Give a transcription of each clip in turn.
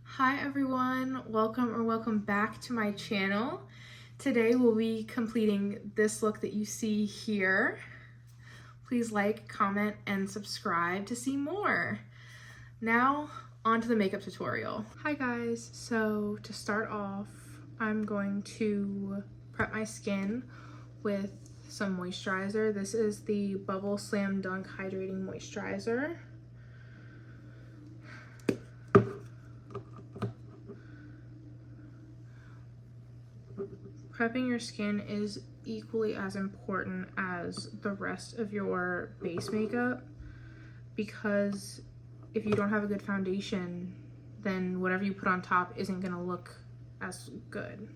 Hi everyone, welcome back to my channel. Today we'll be completing this look that you see here. Please like, comment, and subscribe to see more. Now, on to the makeup tutorial. Hi guys, so to start off, I'm going to prep my skin with some moisturizer. This is the Bubble Slam Dunk Hydrating Moisturizer. Prepping your skin is equally as important as the rest of your base makeup, because if you don't have a good foundation, then whatever you put on top isn't gonna look as good.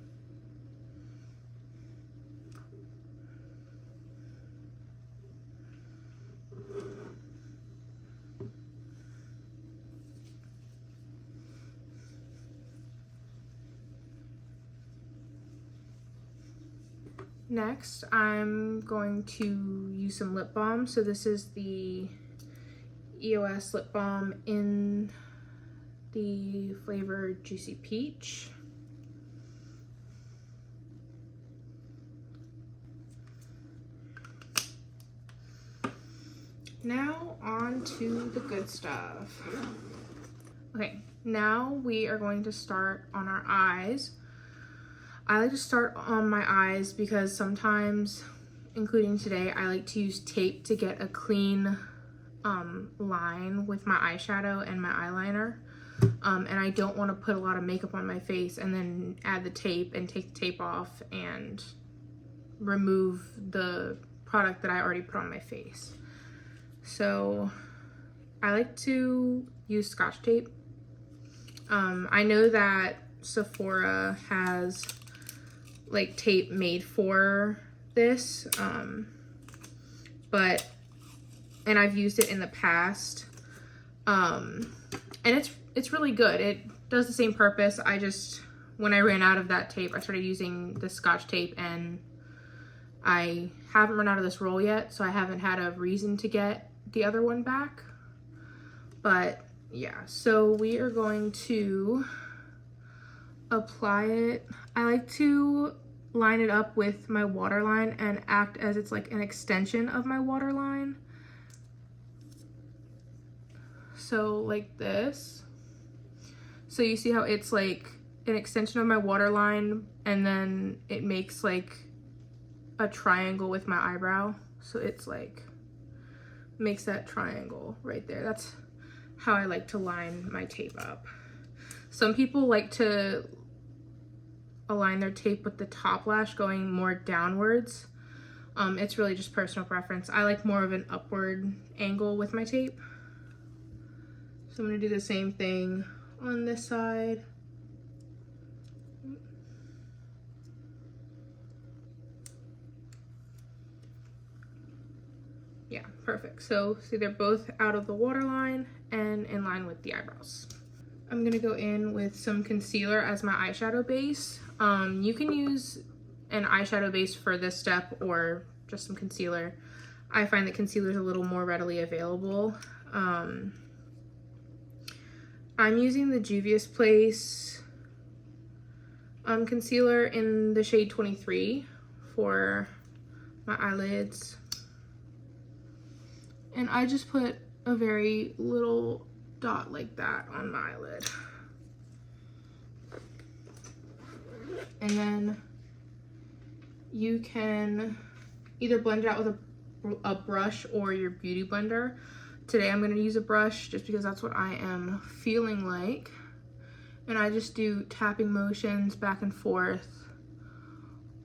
Next, I'm going to use some lip balm. So this is the EOS lip balm in the flavor Juicy Peach. Now on to the good stuff. Okay, now we are going to start on our eyes. I like to start on my eyes because sometimes, including today, I like to use tape to get a clean line with my eyeshadow and my eyeliner. And I don't want to put a lot of makeup on my face and then add the tape and take the tape off and remove the product that I already put on my face. So I like to use Scotch tape. I know that Sephora has like tape made for this, and I've used it in the past, and it's really good. It does the same purpose. When I ran out of that tape, I started using the Scotch tape, and I haven't run out of this roll yet, so I haven't had a reason to get the other one back. But yeah, so we are going to apply it. I like to line it up with my waterline and act as it's like an extension of my waterline. So like this. So you see how it's like an extension of my waterline, and then it makes like a triangle with my eyebrow. So it's like, makes that triangle right there. That's how I like to line my tape up. Some people like to align their tape with the top lash going more downwards. It's really just personal preference. I like more of an upward angle with my tape. So I'm gonna do the same thing on this side. Yeah, perfect. So see, they're both out of the waterline and in line with the eyebrows. I'm gonna go in with some concealer as my eyeshadow base. You can use an eyeshadow base for this step or just some concealer. I find that concealer is a little more readily available. I'm using the Juvia's Place concealer in the shade 23 for my eyelids. And I just put a very little dot like that on my eyelid. And then you can either blend it out with a brush or your beauty blender. Today I'm gonna use a brush just because that's what I am feeling like. And I just do tapping motions back and forth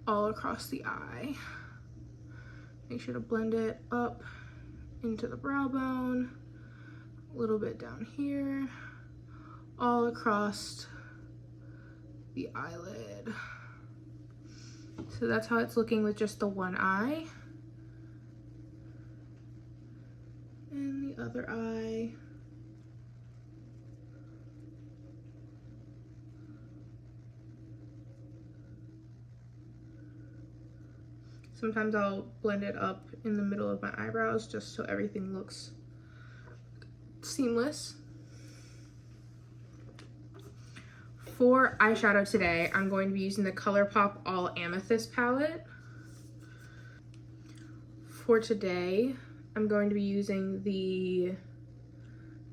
all across the eye. Make sure to blend it up into the brow bone, a little bit down here, all across the eyelid. So that's how it's looking with just the one eye. And the other eye. Sometimes I'll blend it up in the middle of my eyebrows just so everything looks seamless. For eyeshadow today, I'm going to be using the ColourPop All Amethyst palette. For today, I'm going to be using the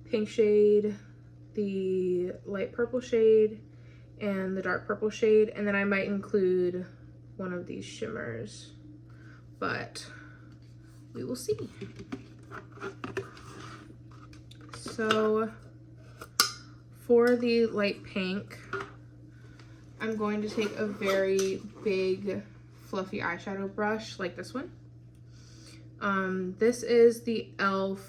pink shade, the light purple shade, and the dark purple shade, and then I might include one of these shimmers, but we will see. So for the light pink, I'm going to take a very big fluffy eyeshadow brush like this one. This is the e.l.f.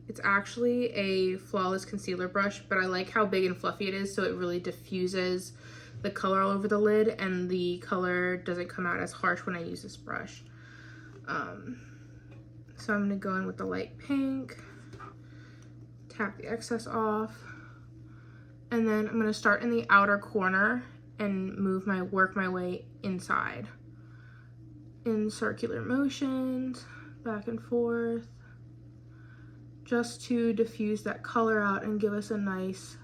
It's actually a flawless concealer brush, but I like how big and fluffy it is, so it really diffuses the color all over the lid, and the color doesn't come out as harsh when I use this brush. So I'm gonna go in with the light pink, tap the excess off, and then I'm gonna start in the outer corner and work my way inside in circular motions, back and forth, just to diffuse that color out and give us a nice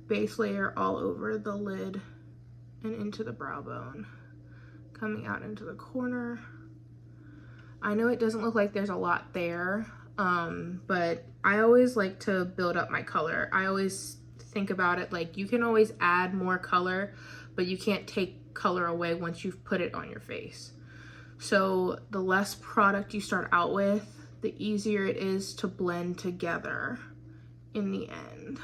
base layer all over the lid and into the brow bone, coming out into the corner. I know it doesn't look like there's a lot there, but I always like to build up my color. I always think about it like you can always add more color, but you can't take color away once you've put it on your face. So the less product you start out with, the easier it is to blend together in the end.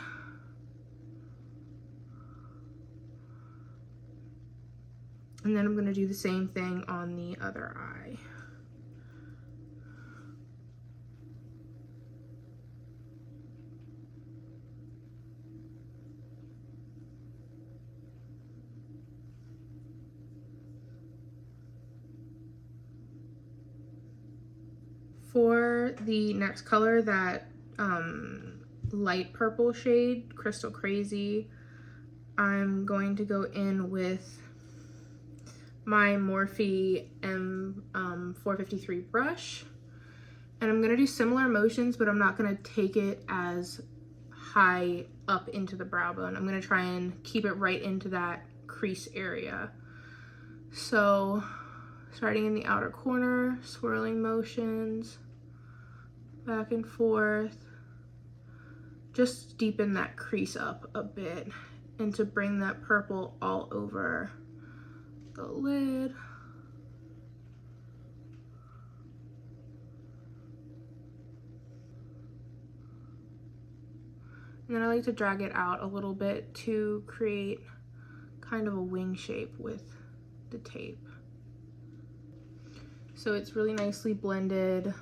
And then I'm gonna do the same thing on the other eye. For the next color, that light purple shade, Crystal Crazy, I'm going to go in with my Morphe M453 brush, and I'm gonna do similar motions, but I'm not gonna take it as high up into the brow bone. I'm gonna try and keep it right into that crease area. So starting in the outer corner, swirling motions, back and forth, just deepen that crease up a bit and to bring that purple all over the lid. And then I like to drag it out a little bit to create kind of a wing shape with the tape. So it's really nicely blended,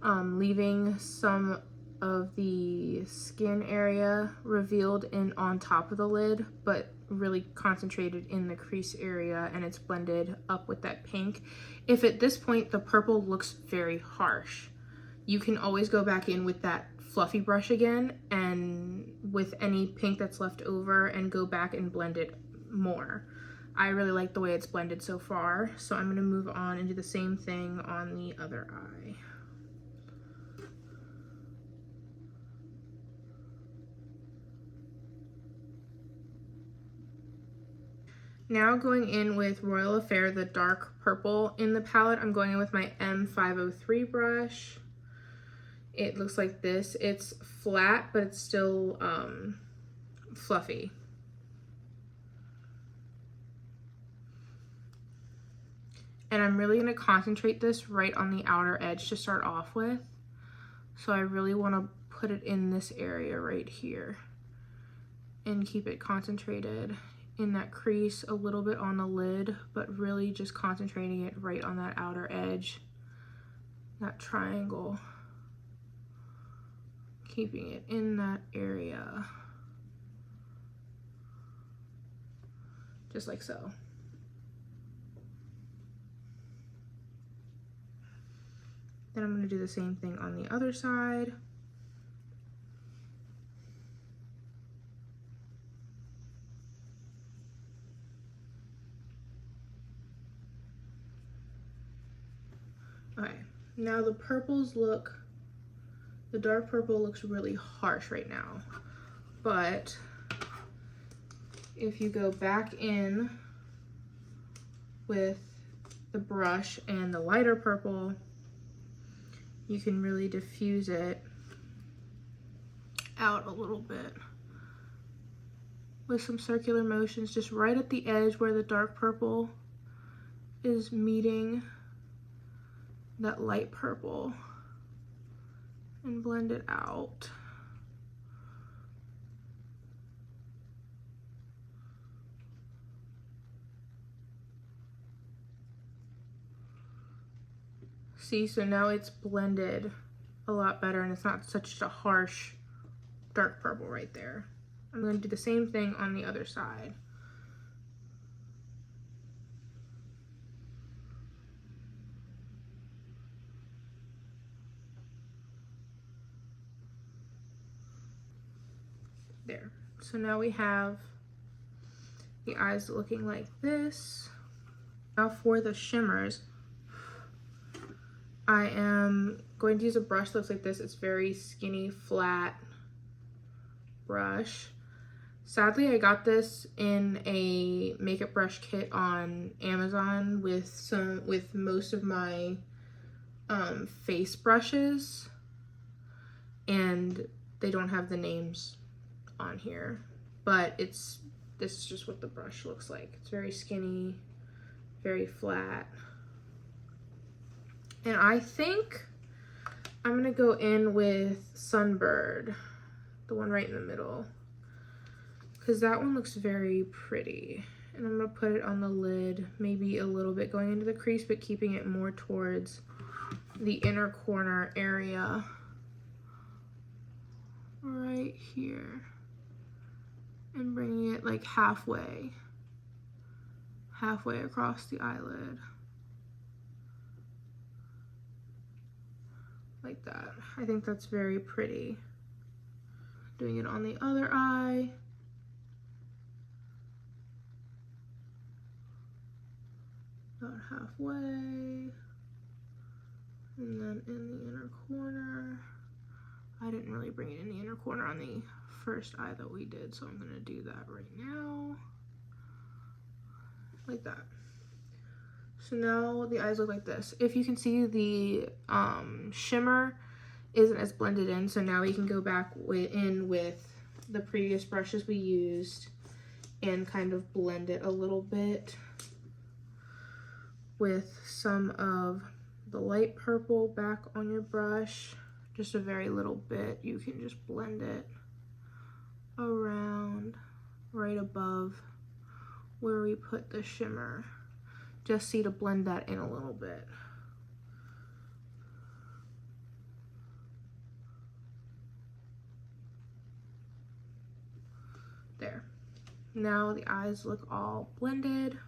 leaving some of the skin area revealed on top of the lid, but really concentrated in the crease area, and it's blended up with that pink. If at this point the purple looks very harsh, you can always go back in with that fluffy brush again and with any pink that's left over and go back and blend it more. I really like the way it's blended so far, so I'm gonna move on and do the same thing on the other eye. Now going in with Royal Affair, the dark purple in the palette, I'm going in with my M503 brush. It looks like this. It's flat, but it's still fluffy. And I'm really gonna concentrate this right on the outer edge to start off with. So I really wanna put it in this area right here and keep it concentrated in that crease, a little bit on the lid, but really just concentrating it right on that outer edge, that triangle, keeping it in that area, just like so. Then I'm going to do the same thing on the other side. Now the purples look, the dark purple looks really harsh right now, but if you go back in with the brush and the lighter purple, you can really diffuse it out a little bit with some circular motions, just right at the edge where the dark purple is meeting that light purple, and blend it out. See, so now it's blended a lot better and it's not such a harsh dark purple right there. I'm going to do the same thing on the other side. There. So now we have the eyes looking like this. Now for the shimmers, I am going to use a brush that looks like this. It's very skinny, flat brush. Sadly, I got this in a makeup brush kit on Amazon with most of my face brushes, and they don't have the names on here, but this is just what the brush looks like. It's very skinny, very flat. And I think I'm gonna go in with Sunbird, the one right in the middle, because that one looks very pretty. And I'm gonna put it on the lid, maybe a little bit going into the crease, but keeping it more towards the inner corner area right here, and bringing it like halfway across the eyelid, like that. I think that's very pretty. Doing it on the other eye. About halfway. And then in the inner corner. I didn't really bring it in the inner corner on the first eye that we did, so I'm gonna do that right now. Like that. So now the eyes look like this. If you can see, the shimmer isn't as blended in, so now we can go back in with the previous brushes we used and kind of blend it a little bit with some of the light purple back on your brush. Just a very little bit. You can just blend it around right above where we put the shimmer. Just see to blend that in a little bit. There. Now the eyes look all blended.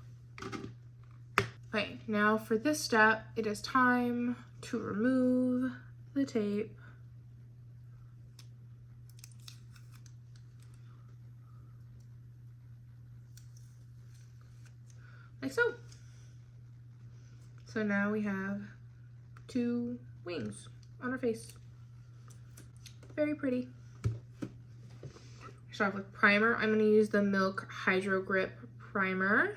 Okay, now for this step, it is time to remove the tape. Like so. So now we have 2 wings on our face. Very pretty. Start off with primer. I'm gonna use the Milk Hydro Grip Primer.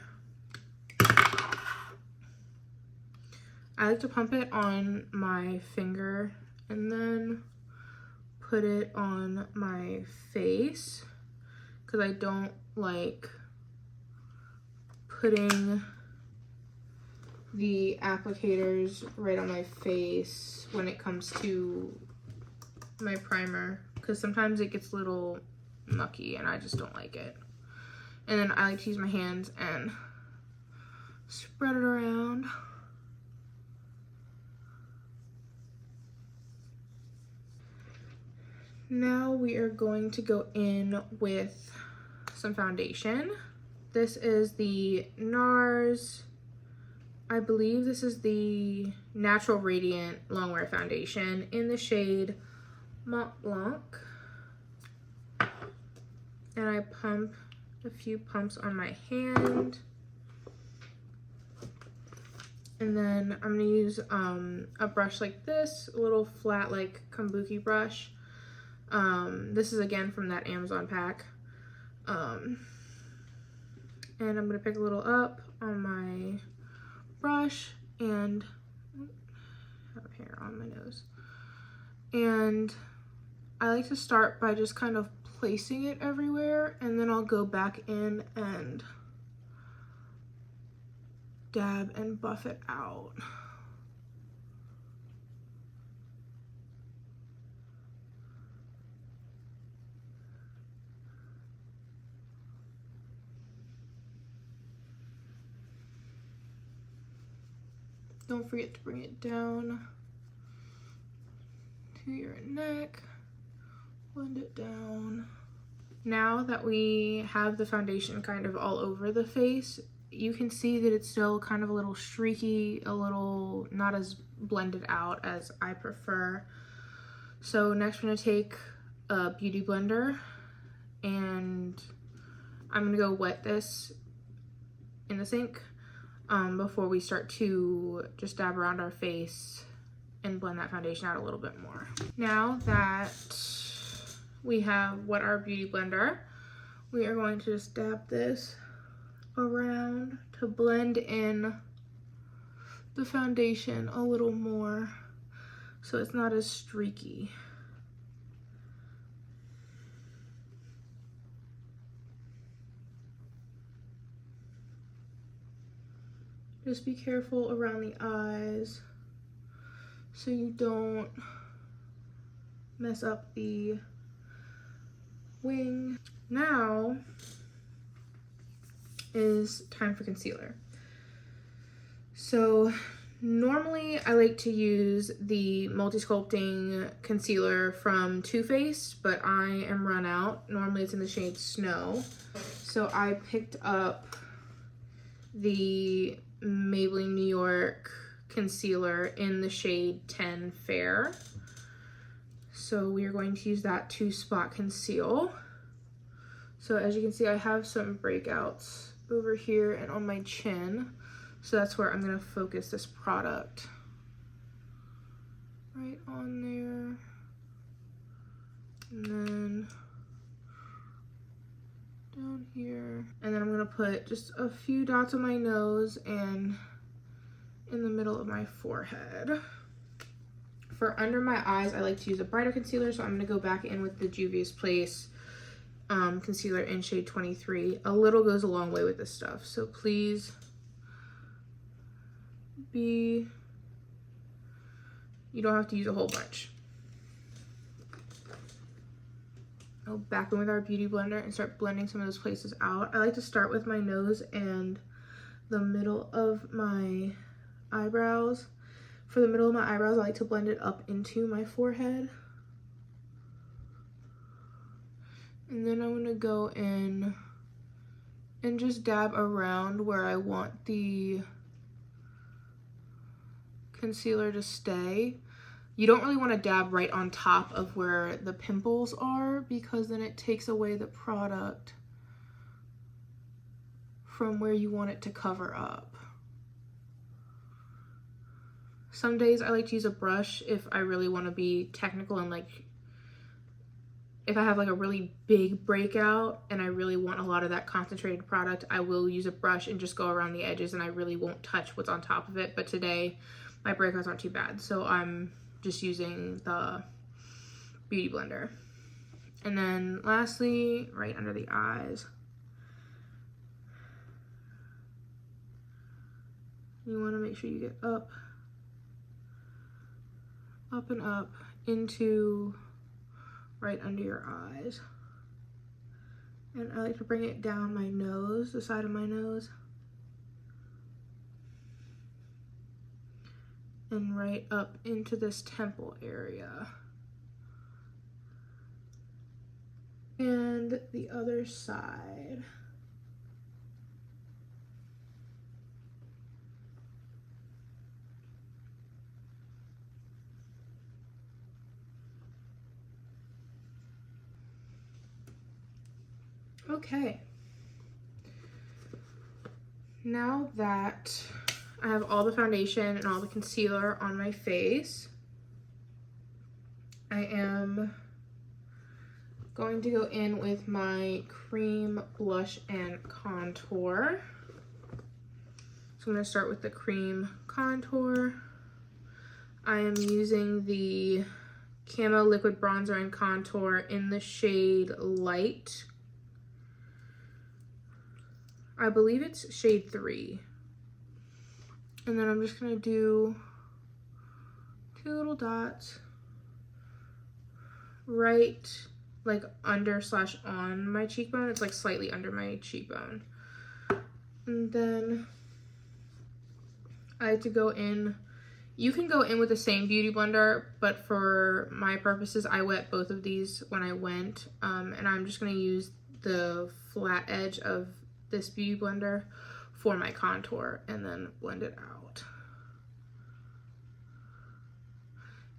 I like to pump it on my finger and then put it on my face because I don't like putting the applicators right on my face when it comes to my primer, because sometimes it gets a little mucky and I just don't like it. And then I like to use my hands and spread it around. Now we are going to go in with some foundation. This is the NARS, I believe this is the Natural Radiant Longwear Foundation in the shade Mont Blanc. And I pump a few pumps on my hand. And then I'm gonna use a brush like this, a little flat like kabuki brush. This is again from that Amazon pack. And I'm gonna pick a little up on my brush and I have hair on my nose. And I like to start by just kind of placing it everywhere, and then I'll go back in and dab and buff it out. Don't forget to bring it down to your neck. Blend it down. Now that we have the foundation kind of all over the face, you can see that it's still kind of a little streaky, a little not as blended out as I prefer. So next we're gonna take a beauty blender and I'm gonna go wet this in the sink before we start to just dab around our face and blend that foundation out a little bit more. Now that we have wet our beauty blender, we are going to just dab this around to blend in the foundation a little more so it's not as streaky. Just be careful around the eyes so you don't mess up the wing. Now is time for concealer. So normally I like to use the multi-sculpting concealer from Too Faced, but I am run out. Normally it's in the shade Snow. So I picked up the Maybelline New York concealer in the shade 10 Fair. So we are going to use that to spot conceal. So as you can see, I have some breakouts over here and on my chin. So that's where I'm gonna focus this product. Right on there. And then down here. And then I'm gonna put just a few dots on my nose and in the middle of my forehead. For under my eyes, I like to use a brighter concealer, so I'm gonna go back in with the Juvia's Place concealer in shade 23. A little goes a long way with this stuff, so please you don't have to use a whole bunch. Go back in with our beauty blender and start blending some of those places out. I like to start with my nose and the middle of my eyebrows. For the middle of my eyebrows, I like to blend it up into my forehead. And then I'm gonna go in and just dab around where I want the concealer to stay. You don't really want to dab right on top of where the pimples are because then it takes away the product from where you want it to cover up. Some days I like to use a brush if I really want to be technical and like if I have like a really big breakout and I really want a lot of that concentrated product, I will use a brush and just go around the edges and I really won't touch what's on top of it. But today my breakouts aren't too bad, so I'm just using the beauty blender. And then lastly, right under the eyes, you want to make sure you get up and up into right under your eyes. And I like to bring it down my nose, the side of my nose, and right up into this temple area. And the other side. Okay. Now that I have all the foundation and all the concealer on my face. I am going to go in with my cream blush and contour. So I'm going to start with the cream contour. I am using the Camo Liquid Bronzer and Contour in the shade Light. I believe it's shade 3. And then I'm just going to do 2 little dots right like under / on my cheekbone. It's like slightly under my cheekbone. And then I like to go in. You can go in with the same beauty blender, but for my purposes, I wet both of these when I went. And I'm just gonna use the flat edge of this beauty blender for my contour and then blend it out.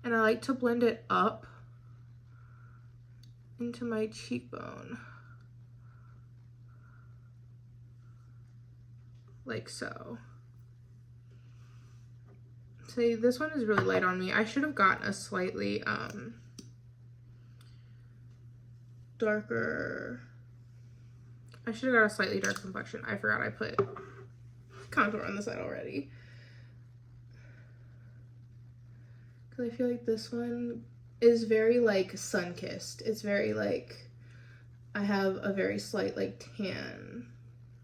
And I like to blend it up into my cheekbone, like so. See, this one is really light on me. I should have gotten a slightly darker. I should have got a slightly darker complexion. I forgot I put contour on the side already. Because I feel like this one is very like sun-kissed. It's very like, I have a very slight like tan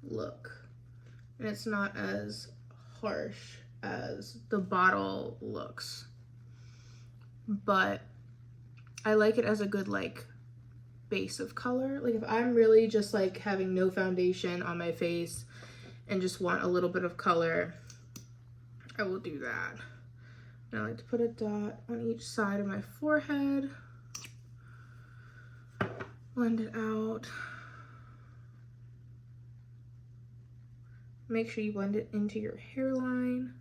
look. And it's not as harsh as the bottle looks. But I like it as a good like base of color. Like if I'm really just like having no foundation on my face and just want a little bit of color, I will do that. And I like to put a dot on each side of my forehead, blend it out. Make sure you blend it into your hairline.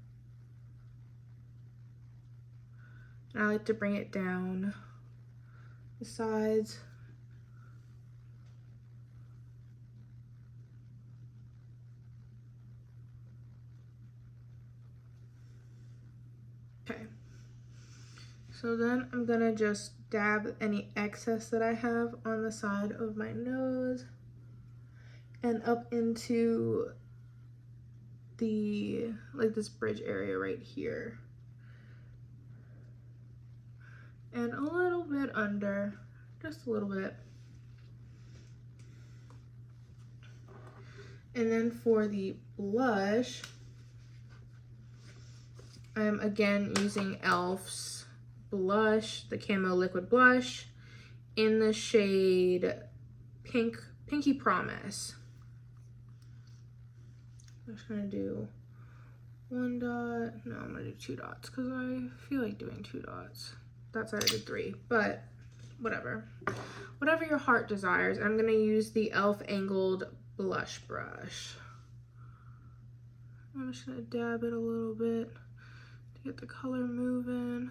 And I like to bring it down the sides. Okay. So then I'm gonna just dab any excess that I have on the side of my nose and up into the, like this bridge area right here. And a little bit under, just a little bit. And then for the blush, I'm again using e.l.f.'s blush, the Camo Liquid Blush, in the shade Pinky Promise. I'm just gonna do 1 dot. No, I'm gonna do 2 dots because I feel like doing 2 dots. That's why I did 3, but whatever. Whatever your heart desires. I'm gonna use the e.l.f. Angled Blush Brush. I'm just gonna dab it a little bit to get the color moving.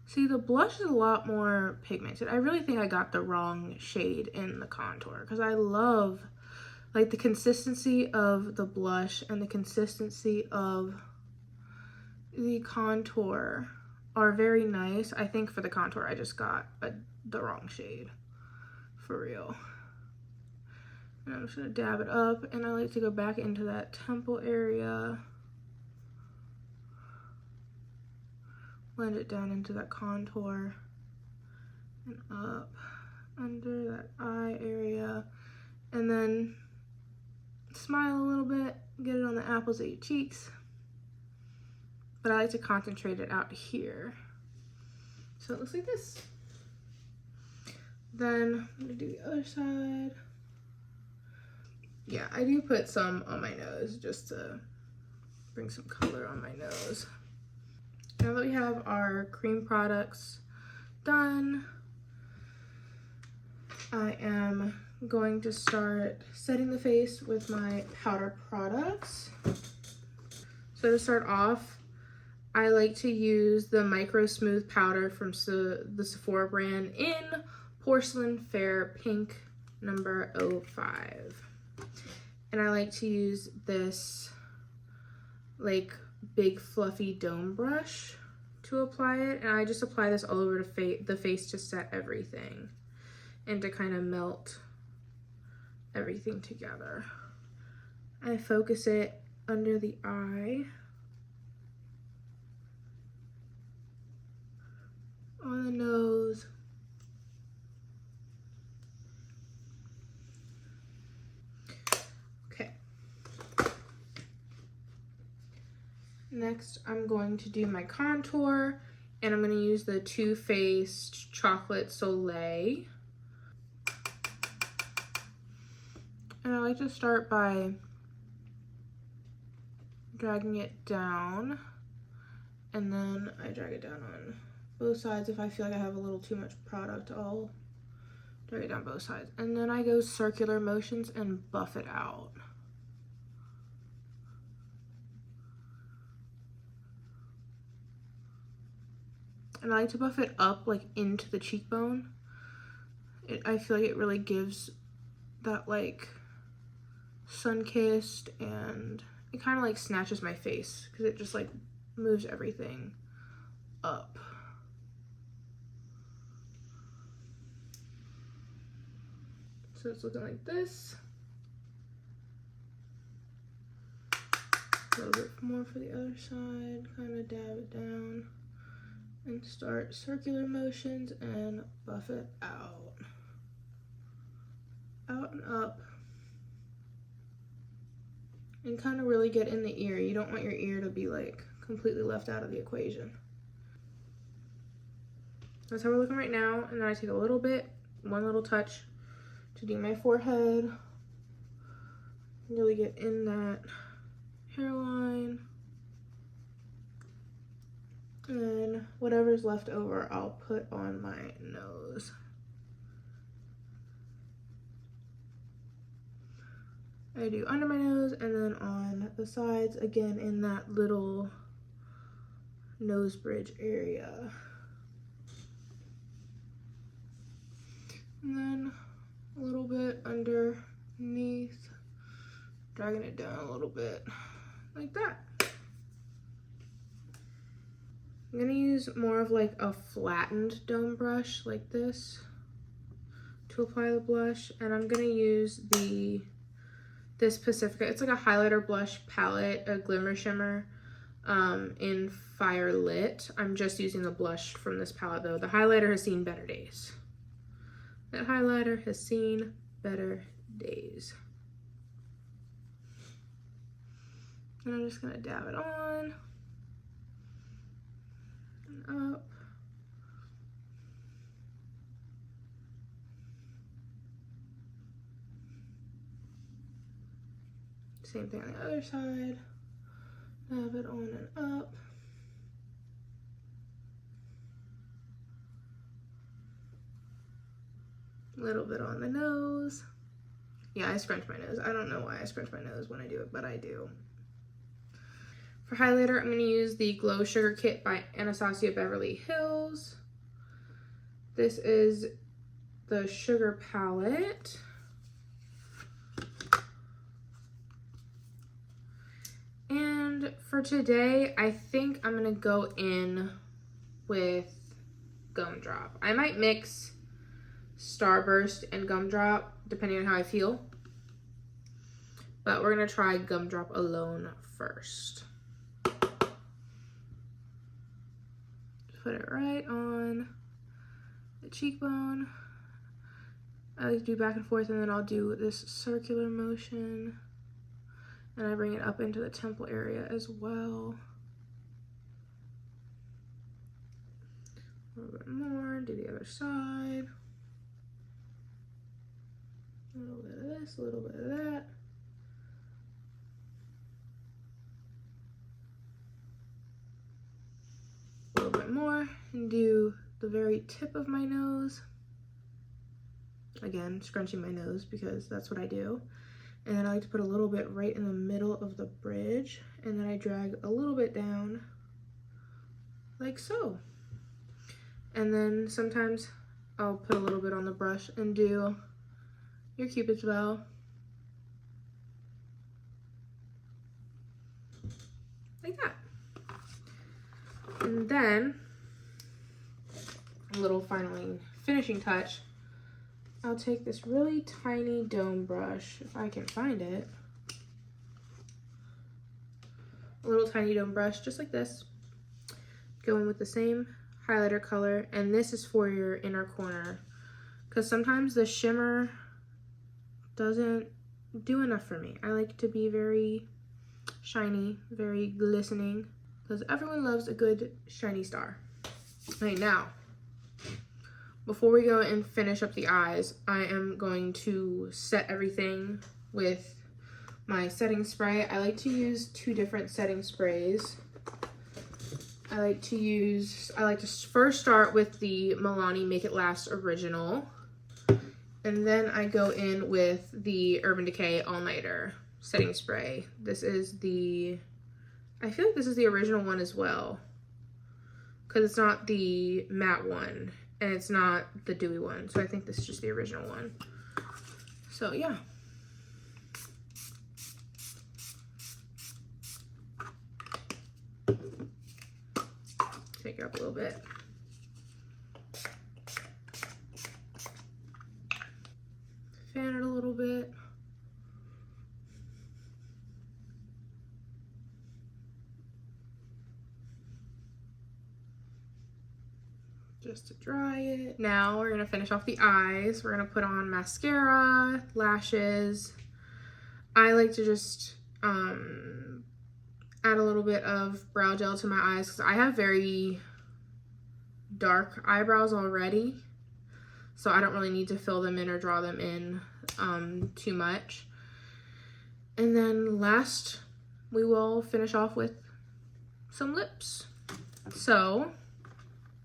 See, the blush is a lot more pigmented. I really think I got the wrong shade in the contour because I love like the consistency of the blush and the consistency of the contour are very nice. I think for the contour, I just got the wrong shade, for real. And I'm just gonna dab it up, and I like to go back into that temple area. Blend it down into that contour and up under that eye area. And then smile a little bit, get it on the apples of your cheeks. But I like to concentrate it out here. So it looks like this. Then I'm gonna do the other side. Yeah, I do put some on my nose just to bring some color on my nose. Now that we have our cream products done, I am going to start setting the face with my powder products. So to start off, I like to use the Micro Smooth Powder from the Sephora brand in Porcelain Fair Pink number 05. And I like to use this like big fluffy dome brush to apply it. And I just apply this all over the face to set everything and to kind of melt everything together. I focus it under the eye, on the nose, okay. Next, I'm going to do my contour, and I'm going to use the Too Faced Chocolate Soleil. And I like to start by dragging it down, and then I drag it down on both sides. If I feel like I have a little too much product, I'll drag it down both sides. And then I go circular motions and buff it out. And I like to buff it up like into the cheekbone. I feel like it really gives that like sun-kissed, and it kind of like snatches my face because it just like moves everything up. So it's looking like this. A little bit more for the other side, kind of dab it down and start circular motions and buff it out. Out and up. And kind of really get in the ear. You don't want your ear to be like completely left out of the equation. That's how we're looking right now. And then I take a little bit, one little touch to do my forehead. Really get in that hairline. And then whatever's left over, I'll put on my nose. I do under my nose and then on the sides, again in that little nose bridge area. And then a little bit underneath, dragging it down a little bit, like that. I'm gonna use more of like a flattened dome brush like this to apply the blush, and I'm gonna use this Pacifica. It's like a highlighter blush palette, a glimmer shimmer in Fire Lit. I'm just using the blush from this palette though. The highlighter has seen better days. That highlighter has seen better days. And I'm just gonna dab it on and up. Same thing on the other side. Dab it on and up. A little bit on the nose. Yeah, I scrunch my nose. I don't know why I scrunch my nose when I do it, but I do. For highlighter, I'm going to use the Glow Sugar Kit by Anastasia Beverly Hills. This is the Sugar Palette. And for today, I think I'm going to go in with Gumdrop. I might mix Starburst and Gumdrop depending on how I feel. But we're going to try Gumdrop alone first. Put it right on the cheekbone. I like to do back and forth, and then I'll do this circular motion. And I bring it up into the temple area as well. A little bit more, do the other side. A little bit of this, a little bit of that. A little bit more, and do the very tip of my nose. Again, scrunching my nose because that's what I do. And then I like to put a little bit right in the middle of the bridge, and then I drag a little bit down like so. And then sometimes I'll put a little bit on the brush and do your Cupid's bow. And then, a little finally finishing touch, I'll take this really tiny dome brush, if I can find it. A little tiny dome brush, just like this. Go in with the same highlighter color, and this is for your inner corner, because sometimes the shimmer doesn't do enough for me. I like to be very shiny, very glistening, because everyone loves a good shiny star. Okay, now, before we go and finish up the eyes, I am going to set everything with my setting spray. I like to use 2 different setting sprays. I like to first start with the Milani Make It Last Original. And then I go in with the Urban Decay All Nighter setting spray. This is I feel like this is the original one as well, because it's not the matte one and it's not the dewy one. So I think this is just the original one. So yeah. Take it up a little bit. Fan it a little bit. Just to dry it. Now we're gonna finish off the eyes. We're gonna put on mascara, lashes. I like to just add a little bit of brow gel to my eyes because I have very dark eyebrows already. So I don't really need to fill them in or draw them in too much. And then last, we will finish off with some lips. So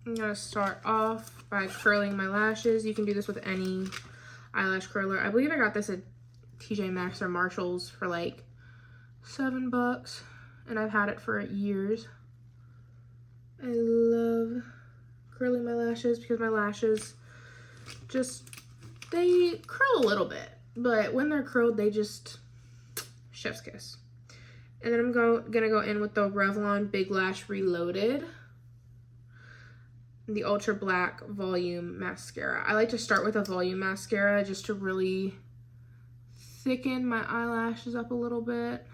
I'm gonna start off by curling my lashes. You can do this with any eyelash curler. I believe I got this at TJ Maxx or Marshall's for like $7, and I've had it for years. I love curling my lashes because my lashes they curl a little bit, but when they're curled, they just chef's kiss. And then I'm gonna go in with the Revlon Big Lash Reloaded, the Ultra Black Volume Mascara. I like to start with a volume mascara just to really thicken my eyelashes up a little bit.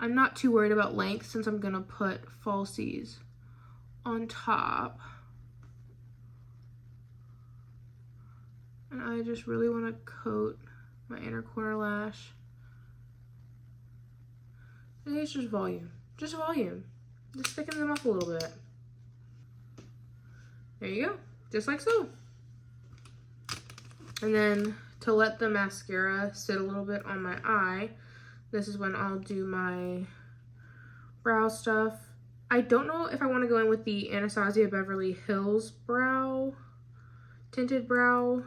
I'm not too worried about length since I'm gonna put falsies on top. And I just really want to coat my inner corner lash. And it's just volume. Just volume. Just thicken them up a little bit. There you go. Just like so. And then to let the mascara sit a little bit on my eye, this is when I'll do my brow stuff. I don't know if I want to go in with the Anastasia Beverly Hills tinted brow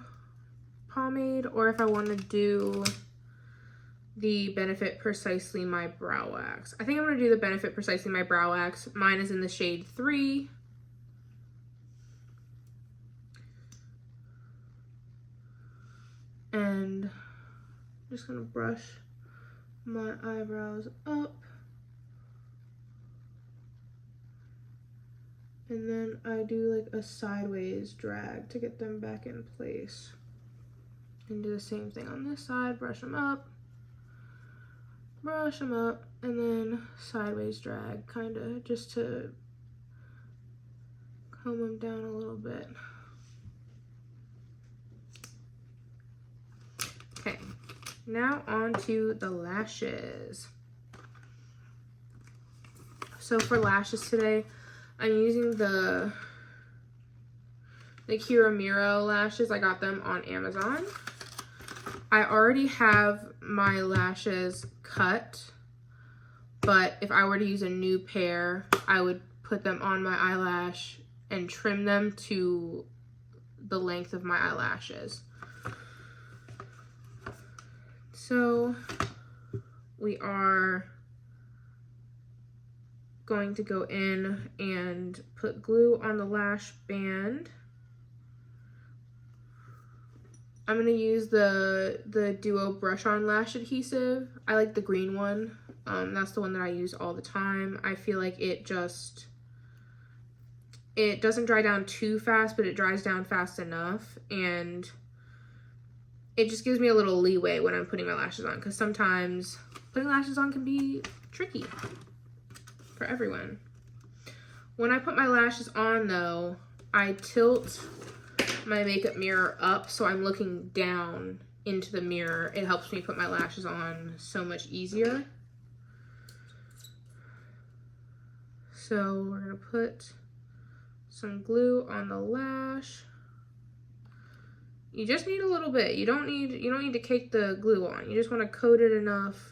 pomade, or if I want to do the Benefit Precisely My Brow Wax. I think I'm going to do the Benefit Precisely My Brow Wax. Mine is in the shade 3. And I'm just going to brush my eyebrows up. And then I do like a sideways drag to get them back in place. And do the same thing on this side, brush them up, and then sideways drag, kind of just to comb them down a little bit. Okay, now on to the lashes. So for lashes today, I'm using the Kiramiro lashes. I got them on Amazon. I already have my lashes cut, but if I were to use a new pair, I would put them on my eyelash and trim them to the length of my eyelashes. So we are going to go in and put glue on the lash band. I'm gonna use the Duo Brush On Lash Adhesive. I like the green one. That's the one that I use all the time. I feel like it just it doesn't dry down too fast, but it dries down fast enough, and it just gives me a little leeway when I'm putting my lashes on, because sometimes putting lashes on can be tricky for everyone. When I put my lashes on though, I tilt my makeup mirror up so I'm looking down into the mirror. It helps me put my lashes on so much easier. So we're gonna put some glue on the lash. You just need a little bit. You don't need to cake the glue on. You just want to coat it enough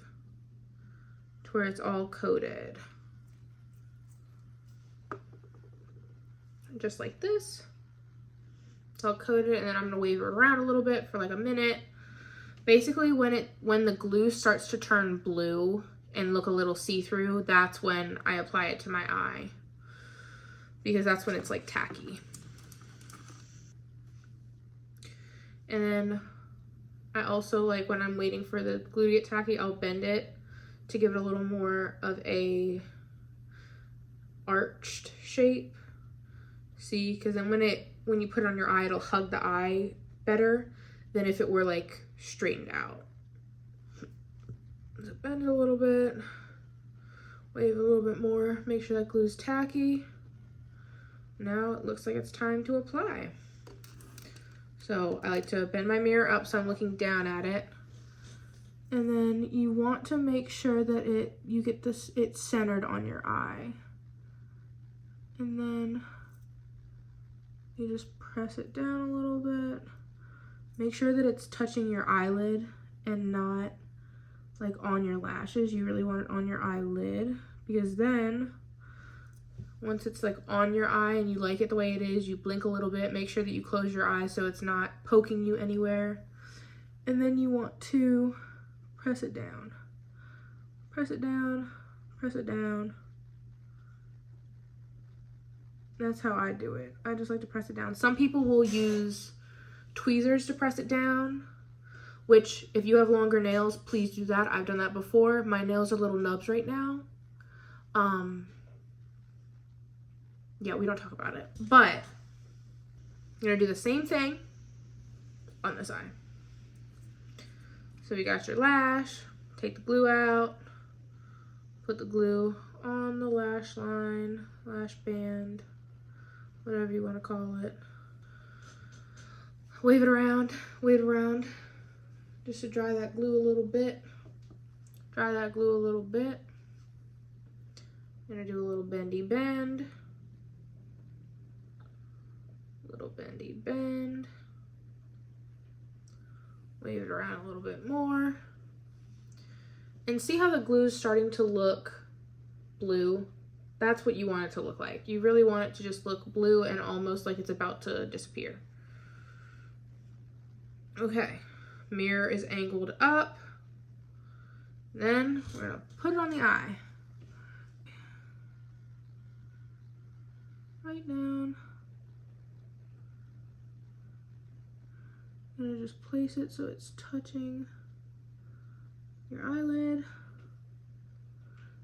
to where it's all coated. Just like this. It's all coated, and then I'm gonna wave it around a little bit for like a minute. Basically, when the glue starts to turn blue and look a little see-through, that's when I apply it to my eye, because that's when it's like tacky. And then I also, like, when I'm waiting for the glue to get tacky, I'll bend it to give it a little more of a arched shape. See, because then when you put it on your eye, it'll hug the eye better than if it were like straightened out. So bend it a little bit, wave a little bit more, make sure that glue's tacky. Now it looks like it's time to apply. So I like to bend my mirror up so I'm looking down at it. And then you want to make sure that you get it's centered on your eye. And then you just press it down a little bit. Make sure that it's touching your eyelid and not like on your lashes. You really want it on your eyelid, because then once it's like on your eye and you like it the way it is, you blink a little bit, make sure that you close your eyes so it's not poking you anywhere. And then you want to press it down. Press it down, press it down. That's how I do it. I just like to press it down. Some people will use tweezers to press it down, which if you have longer nails, please do that. I've done that before. My nails are little nubs right now. Yeah, we don't talk about it. But you're gonna do the same thing on this eye. So you got your lash, take the glue out, put the glue on the lash line, lash band, whatever you want to call it. Wave it around, just to dry that glue a little bit. Dry that glue a little bit. I'm gonna do a little bendy bend. Little bendy bend. Wave it around a little bit more. And see how the glue is starting to look blue? That's what you want it to look like. You really want it to just look blue and almost like it's about to disappear. Okay, mirror is angled up. Then we're gonna put it on the eye. Right down. I'm gonna just place it so it's touching your eyelid.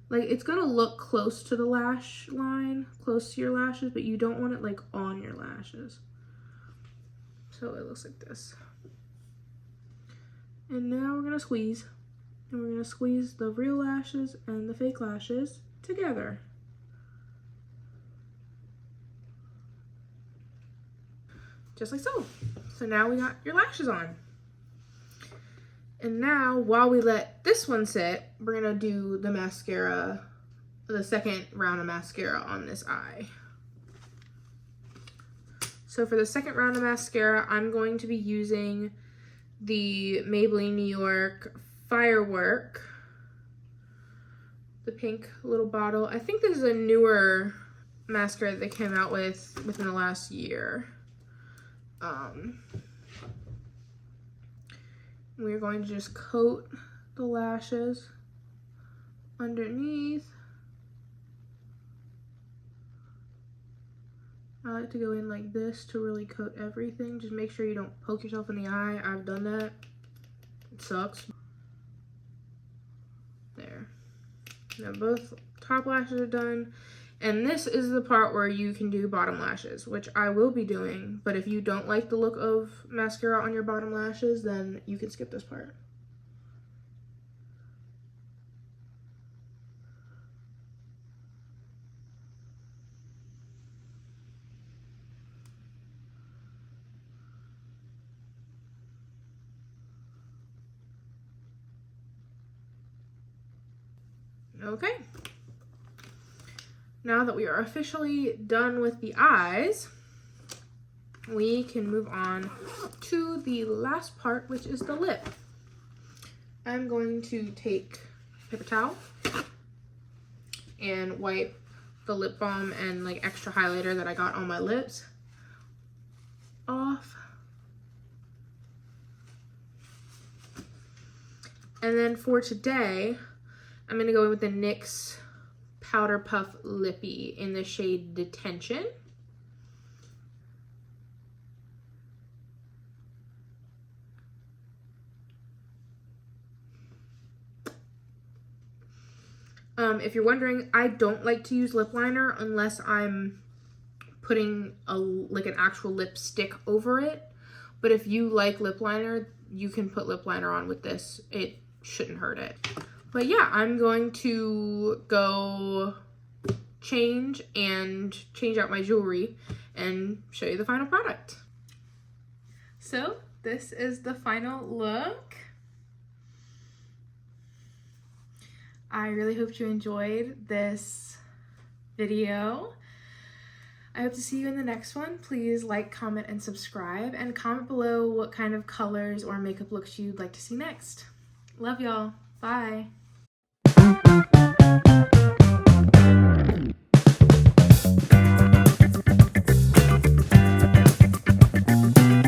Like, it's gonna look close to the lash line, close to your lashes, but you don't want it like on your lashes. So it looks like this. And now we're gonna squeeze. And we're gonna squeeze the real lashes and the fake lashes together. Just like so. So now we got your lashes on. And now, while we let this one sit, we're gonna do the mascara, the second round of mascara on this eye. So for the second round of mascara, I'm going to be using the Maybelline New York Firework, the pink little bottle. I think this is a newer mascara that they came out with within the last year. We're going to just coat the lashes underneath. I like to go in like this to really coat everything. Just make sure you don't poke yourself in the eye. I've done that. It sucks. There. Now both top lashes are done. And this is the part where you can do bottom lashes, which I will be doing. But if you don't like the look of mascara on your bottom lashes, then you can skip this part. Okay. Now that we are officially done with the eyes, we can move on to the last part, which is the lip. I'm going to take a paper towel and wipe the lip balm and like extra highlighter that I got on my lips off. And then for today, I'm gonna go in with the NYX Powder Puff Lippy in the shade Detention. If you're wondering, I don't like to use lip liner unless I'm putting like an actual lipstick over it. But if you like lip liner, you can put lip liner on with this. It shouldn't hurt it. But yeah, I'm going to go change out my jewelry and show you the final product. So this is the final look. I really hope you enjoyed this video. I hope to see you in the next one. Please like, comment, and subscribe, and comment below what kind of colors or makeup looks you'd like to see next. Love y'all. Bye.